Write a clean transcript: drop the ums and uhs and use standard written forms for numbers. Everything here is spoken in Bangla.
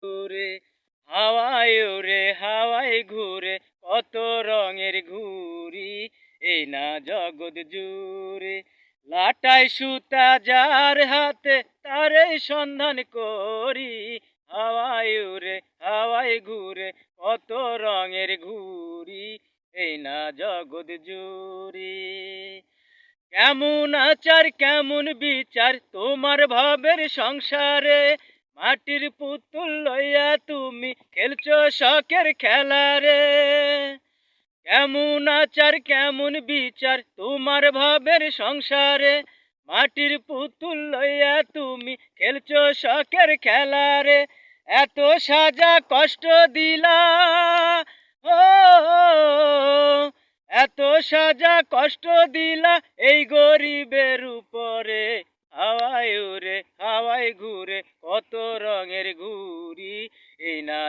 ঘুরে হাওয়ায় ওরে হাওয়ায় ঘুরে কত রঙের ঘুরি এই না জগৎ জুড়ে লাটাই সুতা যার হাতে তারে সন্ধান করি হাওয়ায় ওরে হাওয়ায় ঘুরে কত রঙের ঘুরি এই না জগৎ জুড়ে কেমন আচার কেমন বিচার তোমার ভাবের সংসারে মাটির পুতুল লইয়া তুমি খেলছো শখের খেলা রে কেমন আচার কেমন বিচার তোমার ভাবের সংসারে মাটির পুতুল লইয়া তুমি খেলছো শখের খেলা রে এত সাজা কষ্ট দিলা ও এত সাজা কষ্ট দিলা এই গরিবের উপরে হাওয়ায় উড়ে হাওয়ায় ঘুরে কত রঙের ঘুরি এই না